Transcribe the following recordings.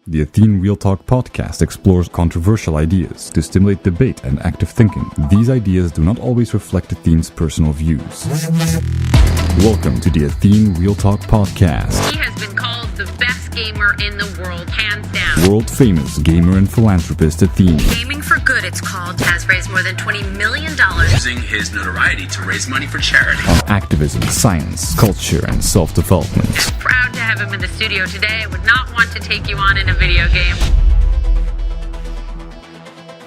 The Athene Real Talk Podcast explores controversial ideas to stimulate debate and active thinking. These ideas do not always reflect Athene's personal views. Welcome to the Athene Real Talk Podcast. He has been called the best gamer in the world, hands down. World-famous gamer and philanthropist Athene. Gaming for Good, it's called, has raised more than $20 million. Using his notoriety to raise money for charity. On activism, science, culture, and self-development. Proud to have him in the studio today. I would not want to take you on in a video game.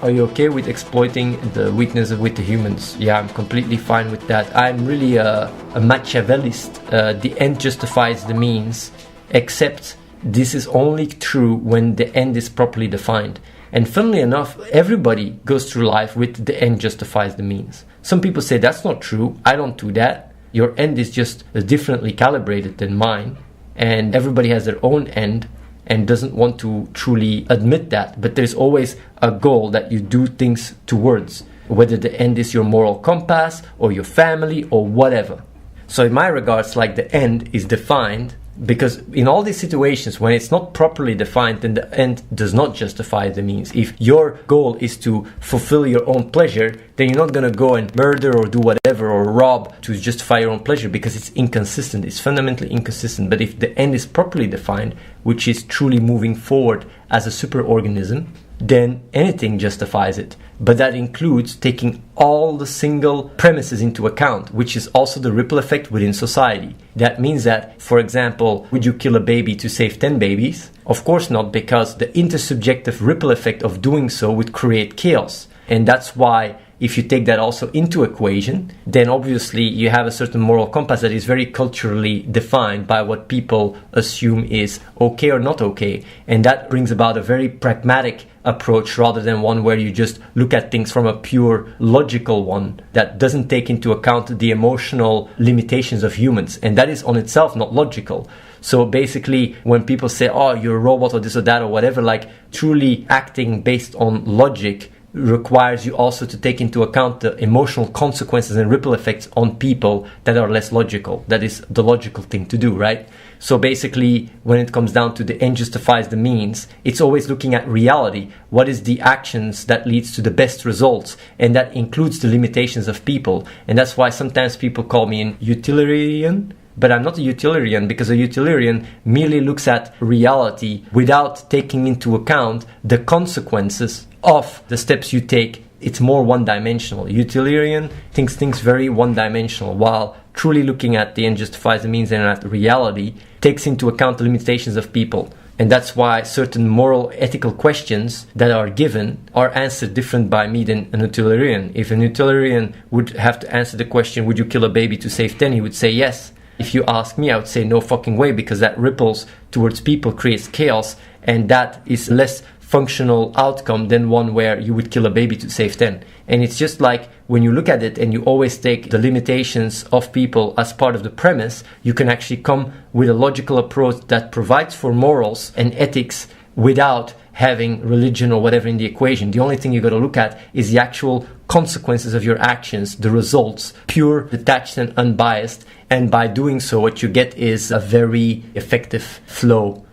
Are you okay with exploiting the weakness with the humans? Yeah, I'm completely fine with that. I'm really a Machiavellist. The end justifies the means, except this is only true when the end is properly defined. And funnily enough, everybody goes through life with the end justifies the means. Some people say that's not true. I don't do that. Your end is just differently calibrated than mine. And everybody has their own end and doesn't want to truly admit that. But there's always a goal that you do things towards, whether the end is your moral compass or your family or whatever. So in my regards, like, the end is defined, because in all these situations when it's not properly defined, then the end does not justify the means. If your goal is to fulfill your own pleasure, then you're not going to go and murder or do whatever or rob to justify your own pleasure, because it's inconsistent. It's fundamentally inconsistent. But if the end is properly defined, which is truly moving forward as a superorganism, then anything justifies it. But that includes taking all the single premises into account, which is also the ripple effect within society. That means that, for example, would you kill a baby to save 10 babies? Of course not, because the intersubjective ripple effect of doing so would create chaos. And that's why, if you take that also into equation, then obviously you have a certain moral compass that is very culturally defined by what people assume is okay or not okay. And that brings about a very pragmatic approach rather than one where you just look at things from a pure logical one that doesn't take into account the emotional limitations of humans. And that is on itself not logical. So basically, when people say, oh, you're a robot or this or that or whatever, like, truly acting based on logic requires you also to take into account the emotional consequences and ripple effects on people that are less logical. That is the logical thing to do, right? So basically, when it comes down to the end justifies the means, it's always looking at reality. What is the actions that leads to the best results? And that includes the limitations of people. And that's why sometimes people call me an utilitarian. But I'm not a utilitarian, because a utilitarian merely looks at reality without taking into account the consequences of the steps you take. It's more one-dimensional. Utilitarian thinks things very one-dimensional, while truly looking at the end justifies the means and at reality takes into account the limitations of people. And that's why certain moral, ethical questions that are given are answered different by me than a utilitarian. If a utilitarian would have to answer the question, would you kill a baby to save 10? He would say yes. If you ask me, I would say no fucking way, because that ripples towards people, creates chaos, and that is less functional outcome than one where you would kill a baby to save 10. And it's just like, when you look at it and you always take the limitations of people as part of the premise, you can actually come with a logical approach that provides for morals and ethics without having religion or whatever in the equation. The only thing you got to look at is the actual consequences of your actions, the results, pure, detached and unbiased. And by doing so, what you get is a very effective flow.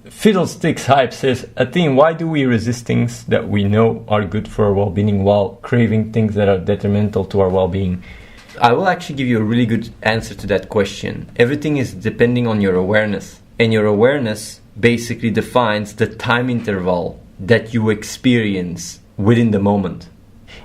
Fiddlesticks Hype says, Athene, why do we resist things that we know are good for our well-being while craving things that are detrimental to our well-being? I will actually give you a really good answer to that question. Everything is depending on your awareness. And your awareness basically defines the time interval that you experience within the moment.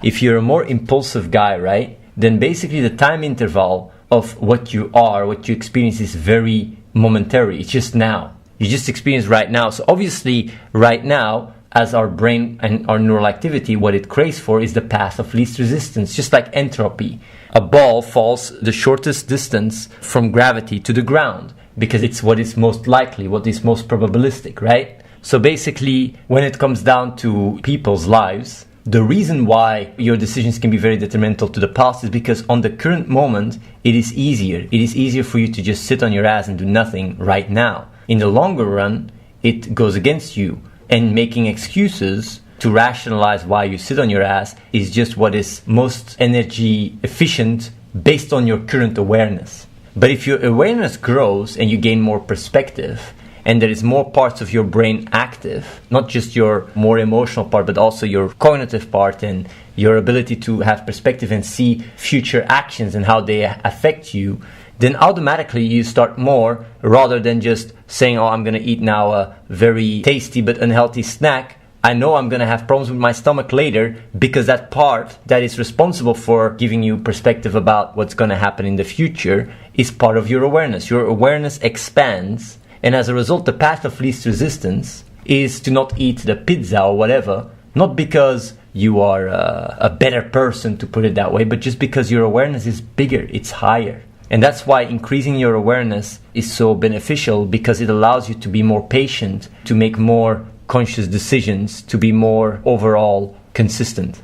If you're a more impulsive guy, right, then basically the time interval of what you are, what you experience is very momentary. It's just now. You just experience right now. So obviously right now, as our brain and our neural activity, what it craves for is the path of least resistance, just like entropy. A ball falls the shortest distance from gravity to the ground, because it's what is most likely, what is most probabilistic, right? So basically, when it comes down to people's lives, the reason why your decisions can be very detrimental to the past is because on the current moment, it is easier. It is easier for you to just sit on your ass and do nothing right now. In the longer run, it goes against you. And making excuses to rationalize why you sit on your ass is just what is most energy efficient based on your current awareness. But if your awareness grows and you gain more perspective, and there is more parts of your brain active, not just your more emotional part, but also your cognitive part and your ability to have perspective and see future actions and how they affect you, then automatically you start more, rather than just saying, oh, I'm going to eat now a very tasty but unhealthy snack. I know I'm going to have problems with my stomach later, because that part that is responsible for giving you perspective about what's going to happen in the future is part of your awareness. Your awareness expands, and as a result, the path of least resistance is to not eat the pizza or whatever, not because you are a better person, to put it that way, but just because your awareness is bigger, it's higher. And that's why increasing your awareness is so beneficial, because it allows you to be more patient, to make more conscious decisions, to be more overall consistent.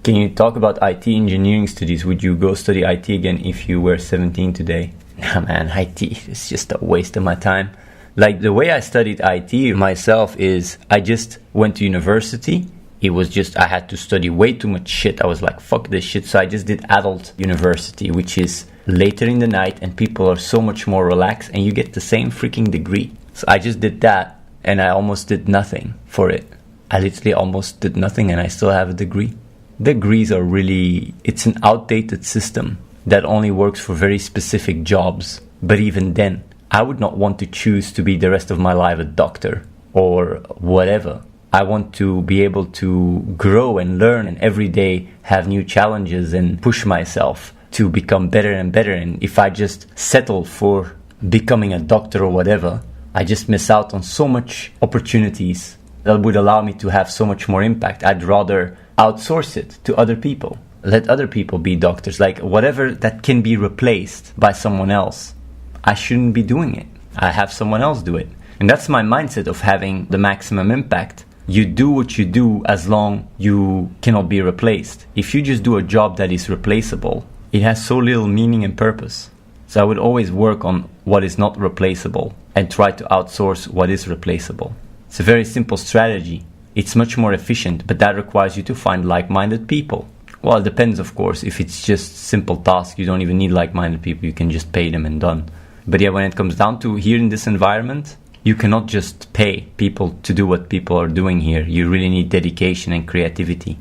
Can you talk about IT engineering studies? Would you go study IT again if you were 17 today? Nah, man, IT is just a waste of my time. Like, the way I studied IT myself is I just went to university. It was just, I had to study way too much shit. I was like, fuck this shit. So I just did adult university, which is later in the night, and people are so much more relaxed, and you get the same freaking degree. So I just did that, and I almost did nothing for it. I literally almost did nothing, and I still have a degree. Degrees are really, it's an outdated system that only works for very specific jobs. But even then, I would not want to choose to be the rest of my life a doctor or whatever. I want to be able to grow and learn, and every day have new challenges and push myself to become better and better. And if I just settle for becoming a doctor or whatever, I just miss out on so much opportunities that would allow me to have so much more impact. I'd rather outsource it to other people. Let other people be doctors. Like, whatever that can be replaced by someone else, I shouldn't be doing it. I have someone else do it. And that's my mindset of having the maximum impact. You do what you do as long you cannot be replaced. If you just do a job that is replaceable, it has so little meaning and purpose. So I would always work on what is not replaceable and try to outsource what is replaceable. It's a very simple strategy. It's much more efficient, but that requires you to find like-minded people. Well, it depends, of course. If it's just simple tasks, you don't even need like-minded people. You can just pay them and done. But yeah, when it comes down to here in this environment, you cannot just pay people to do what people are doing here. You really need dedication and creativity.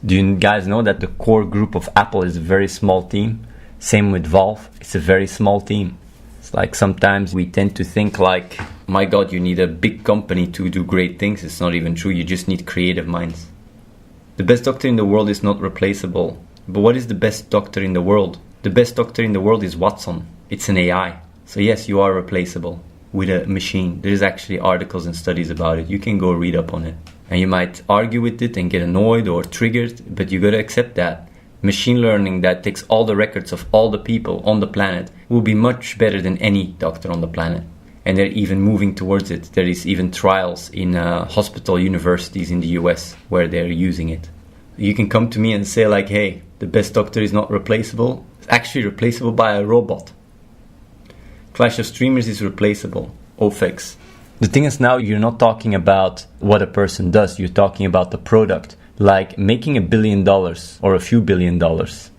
Do you guys know that the core group of Apple is a very small team? Same with Valve. It's a very small team. It's like sometimes we tend to think like, my God, you need a big company to do great things. It's not even true. You just need creative minds. The best doctor in the world is not replaceable. But what is the best doctor in the world? The best doctor in the world is Watson. It's an AI. So yes, you are replaceable with a machine. There's actually articles and studies about it. You can go read up on it. And you might argue with it and get annoyed or triggered, but you gotta accept that. Machine learning that takes all the records of all the people on the planet will be much better than any doctor on the planet. And they're even moving towards it. There is even trials in hospital universities in the US where they're using it. You can come to me and say like, hey, the best doctor is not replaceable. It's actually replaceable by a robot. Clash of Streamers is replaceable. OFX. The thing is, now you're not talking about what a person does. You're talking about the product. Like making $1 billion or a few $1 billion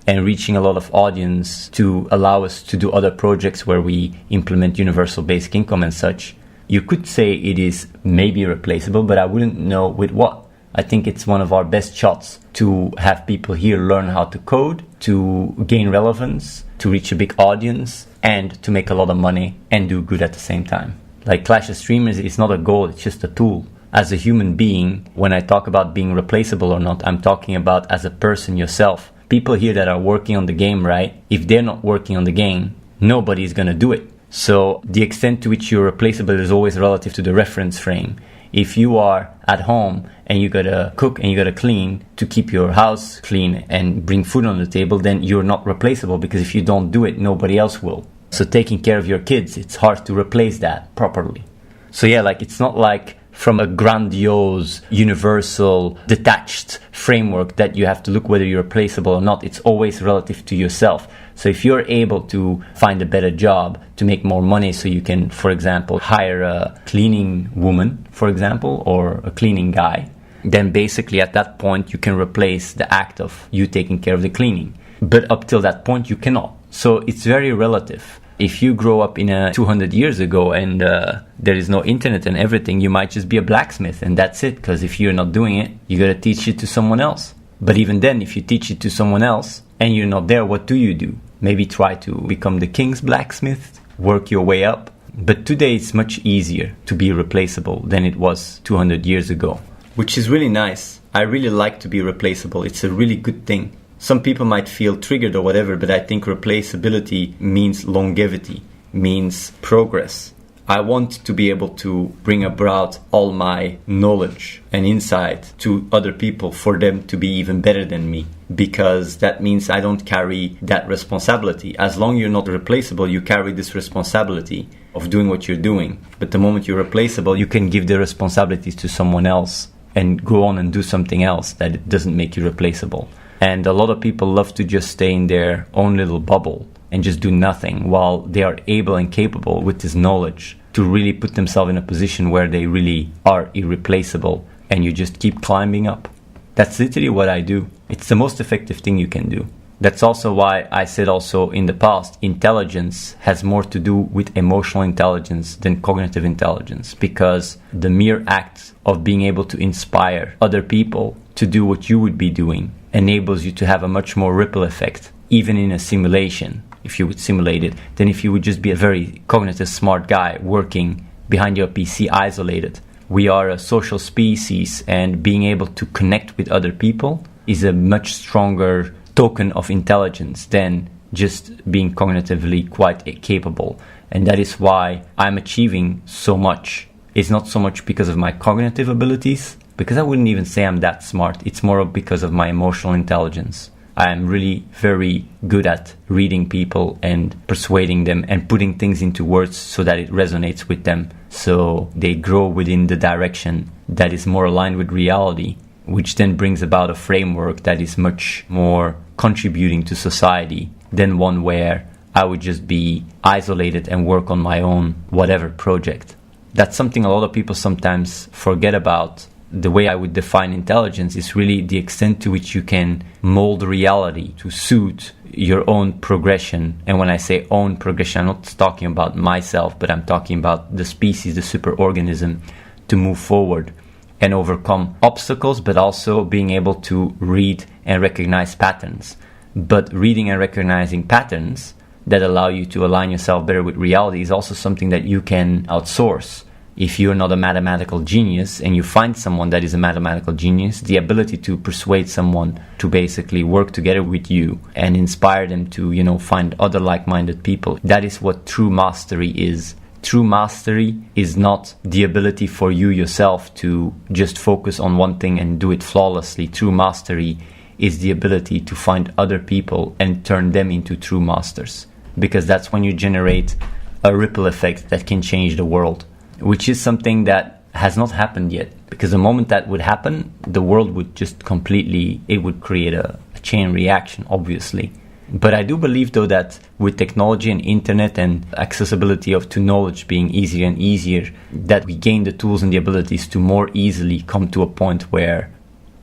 and reaching a lot of audience to allow us to do other projects where we implement universal basic income and such. You could say it is maybe replaceable, but I wouldn't know with what. I think it's one of our best shots to have people here learn how to code, to gain relevance, to reach a big audience, and to make a lot of money and do good at the same time. Like Clash of Streamers is not a goal, it's just a tool. As a human being, when I talk about being replaceable or not, I'm talking about as a person yourself. People here that are working on the game, right? If they're not working on the game, nobody's gonna do it. So the extent to which you're replaceable is always relative to the reference frame. If you are at home and you gotta cook and you gotta clean to keep your house clean and bring food on the table, then you're not replaceable, because if you don't do it, nobody else will. So taking care of your kids, it's hard to replace that properly. So yeah, like it's not like from a grandiose, universal, detached framework that you have to look whether you're replaceable or not. It's always relative to yourself. So if you're able to find a better job to make more money so you can, for example, hire a cleaning woman, for example, or a cleaning guy, then basically at that point you can replace the act of you taking care of the cleaning. But up till that point you cannot. So it's very relative. If you grow up in 200 years ago and there is no internet and everything, you might just be a blacksmith and that's it. Because if you're not doing it, you got to teach it to someone else. But even then, if you teach it to someone else and you're not there, what do? Maybe try to become the king's blacksmith, work your way up. But today it's much easier to be replaceable than it was 200 years ago, which is really nice. I really like to be replaceable. It's a really good thing. Some people might feel triggered or whatever, but I think replaceability means longevity, means progress. I want to be able to bring about all my knowledge and insight to other people for them to be even better than me, because that means I don't carry that responsibility. As long as you're not replaceable, you carry this responsibility of doing what you're doing. But the moment you're replaceable, you can give the responsibilities to someone else and go on and do something else that it doesn't make you replaceable. And a lot of people love to just stay in their own little bubble and just do nothing, while they are able and capable with this knowledge to really put themselves in a position where they really are irreplaceable, and you just keep climbing up. That's literally what I do. It's the most effective thing you can do. That's also why I said also in the past, intelligence has more to do with emotional intelligence than cognitive intelligence, because the mere act of being able to inspire other people to do what you would be doing enables you to have a much more ripple effect, even in a simulation, if you would simulate it, than if you would just be a very cognitive smart guy working behind your PC isolated. We are a social species, and being able to connect with other people is a much stronger token of intelligence than just being cognitively quite capable. And that is why I'm achieving so much. It's not so much because of my cognitive abilities, because I wouldn't even say I'm that smart. It's more because of my emotional intelligence. I am really very good at reading people and persuading them and putting things into words so that it resonates with them, so they grow within the direction that is more aligned with reality, which then brings about a framework that is much more contributing to society than one where I would just be isolated and work on my own whatever project. That's something a lot of people sometimes forget about. The way I would define intelligence is really the extent to which you can mold reality to suit your own progression. And when I say own progression, I'm not talking about myself, but I'm talking about the species, the superorganism, to move forward and overcome obstacles, but also being able to read and recognize patterns. But reading and recognizing patterns that allow you to align yourself better with reality is also something that you can outsource. If you're not a mathematical genius and you find someone that is a mathematical genius, the ability to persuade someone to basically work together with you and inspire them to, find other like-minded people, that is what true mastery is. True mastery is not the ability for you yourself to just focus on one thing and do it flawlessly. True mastery is the ability to find other people and turn them into true masters, because that's when you generate a ripple effect that can change the world, which is something that has not happened yet. Because the moment that would happen, the world would just it would create a chain reaction, obviously. But I do believe, though, that with technology and internet and accessibility to knowledge being easier and easier, that we gain the tools and the abilities to more easily come to a point where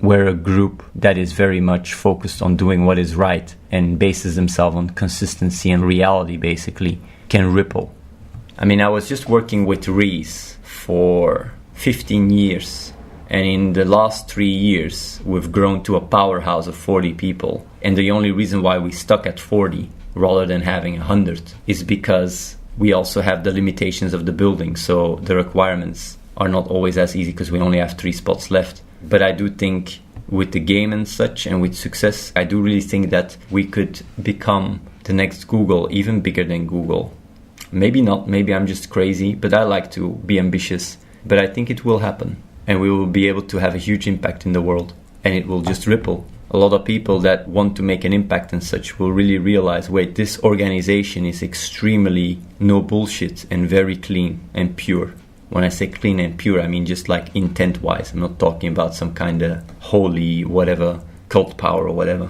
a group that is very much focused on doing what is right and bases themselves on consistency and reality, basically, can ripple. I mean, I was just working with Reese for 15 years. And in the last 3 years, we've grown to a powerhouse of 40 people. And the only reason why we stuck at 40 rather than having 100 is because we also have the limitations of the building. So the requirements are not always as easy because we only have 3 spots left. But I do think with the game and such and with success, I do really think that we could become the next Google, even bigger than Google. Maybe not, maybe I'm just crazy, but I like to be ambitious. But I think it will happen. And we will be able to have a huge impact in the world. And it will just ripple. A lot of people that want to make an impact and such will really realize, wait, this organization is extremely no bullshit and very clean and pure. When I say clean and pure, I mean just like intent-wise. I'm not talking about some kind of holy whatever, cult power or whatever.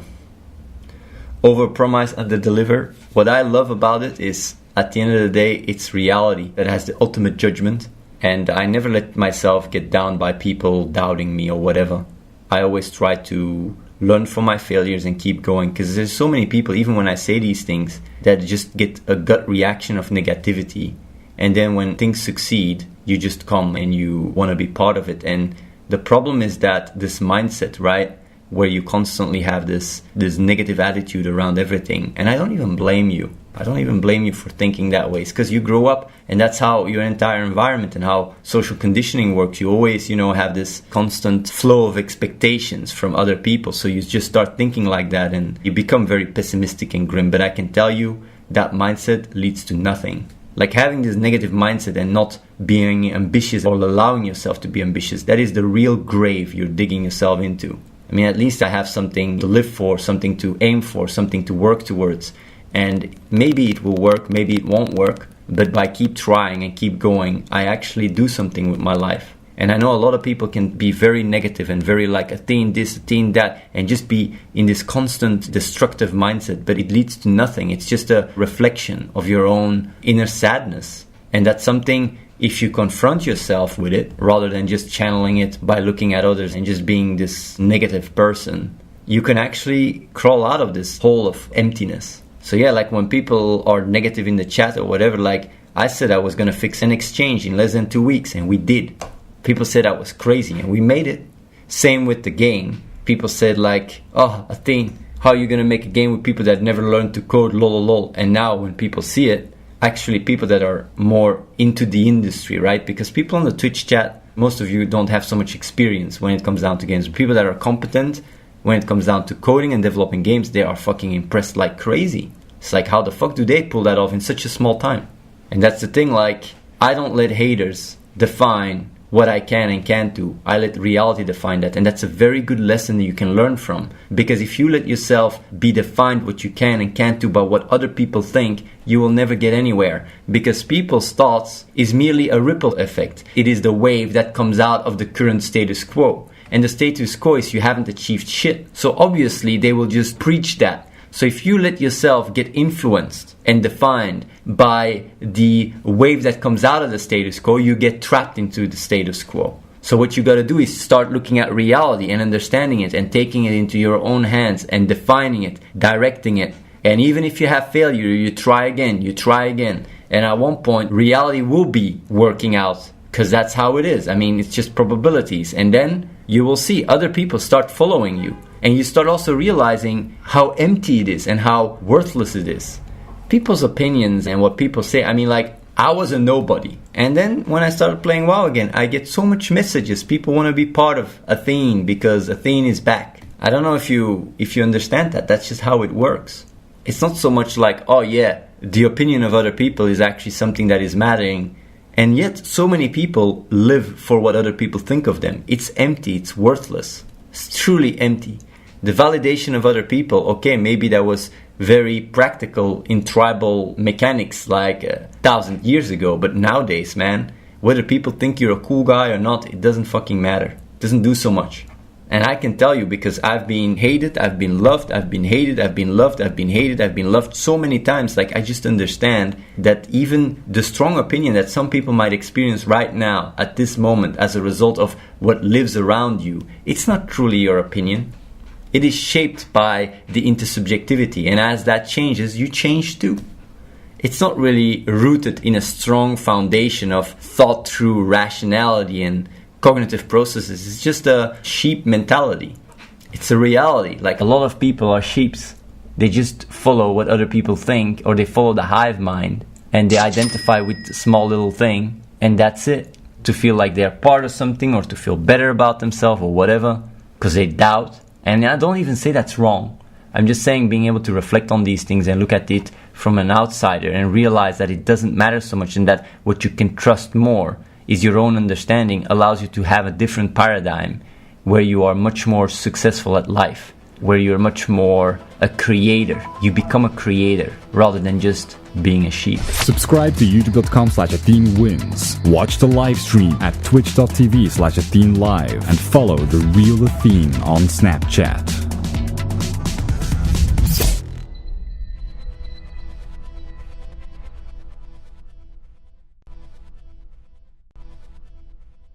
Over-promise, under-deliver. What I love about it is, at the end of the day, it's reality that has the ultimate judgment. And I never let myself get down by people doubting me or whatever. I always try to learn from my failures and keep going. Because there's so many people, even when I say these things, that just get a gut reaction of negativity. And then when things succeed, you just come and you want to be part of it. And the problem is that this mindset, right, where you constantly have this negative attitude around everything. And I don't even blame you. I don't even blame you for thinking that way. It's because you grow up and that's how your entire environment and how social conditioning works. You always, have this constant flow of expectations from other people. So you just start thinking like that and you become very pessimistic and grim. But I can tell you that mindset leads to nothing. Like having this negative mindset and not being ambitious or allowing yourself to be ambitious, that is the real grave you're digging yourself into. I mean, at least I have something to live for, something to aim for, something to work towards. And maybe it will work, maybe it won't work, but by keep trying and keep going, I actually do something with my life. And I know a lot of people can be very negative and very like Athene this, Athene that, and just be in this constant destructive mindset, but it leads to nothing. It's just a reflection of your own inner sadness. And that's something, if you confront yourself with it, rather than just channeling it by looking at others and just being this negative person, you can actually crawl out of this hole of emptiness. So yeah, like when people are negative in the chat or whatever, like I said I was going to fix an exchange in less than 2 weeks, and we did. People said I was crazy, and we made it. Same with the game. People said like, oh, Athene, how are you going to make a game with people that never learned to code, lol. And now when people see it, actually people that are more into the industry, right? Because people on the Twitch chat, most of you don't have so much experience when it comes down to games. People that are competent when it comes down to coding and developing games, they are fucking impressed like crazy. It's like, how the fuck do they pull that off in such a small time? And that's the thing, like, I don't let haters define what I can and can't do. I let reality define that. And that's a very good lesson that you can learn from. Because if you let yourself be defined what you can and can't do by what other people think, you will never get anywhere. Because people's thoughts is merely a ripple effect. It is the wave that comes out of the current status quo. And the status quo is you haven't achieved shit. So obviously they will just preach that. So if you let yourself get influenced and defined by the wave that comes out of the status quo, you get trapped into the status quo. So what you got to do is start looking at reality and understanding it and taking it into your own hands and defining it, directing it. And even if you have failure, you try again. And at one point, reality will be working out because that's how it is. I mean, it's just probabilities. And then you will see other people start following you. And you start also realizing how empty it is and how worthless it is. People's opinions and what people say, I mean, like, I was a nobody. And then when I started playing WoW again, I get so much messages. People want to be part of Athene because Athene is back. I don't know if you understand that. That's just how it works. It's not so much like, oh yeah, the opinion of other people is actually something that is mattering. And yet so many people live for what other people think of them. It's empty. It's worthless. It's truly empty. The validation of other people, okay, maybe that was very practical in tribal mechanics like 1,000 years ago, but nowadays, man, whether people think you're a cool guy or not, it doesn't fucking matter. It doesn't do so much. And I can tell you because I've been hated, I've been loved, I've been hated, I've been loved, I've been hated, I've been loved so many times. Like, I just understand that even the strong opinion that some people might experience right now at this moment as a result of what lives around you, it's not truly your opinion. It is shaped by the intersubjectivity, and as that changes, you change too. It's not really rooted in a strong foundation of thought through rationality and cognitive processes. It's just a sheep mentality. It's a reality. Like, a lot of people are sheeps. They just follow what other people think, or they follow the hive mind, and they identify with a small little thing, and that's it. To feel like they're part of something, or to feel better about themselves, or whatever, because they doubt. And I don't even say that's wrong. I'm just saying being able to reflect on these things and look at it from an outsider and realize that it doesn't matter so much, and that what you can trust more is your own understanding allows you to have a different paradigm where you are much more successful at life, where you're much more a creator. You become a creator rather than just being a sheep. Subscribe to youtube.com/AtheneWins. Watch the live stream at twitch.tv/AtheneLive and follow the real Athene on Snapchat.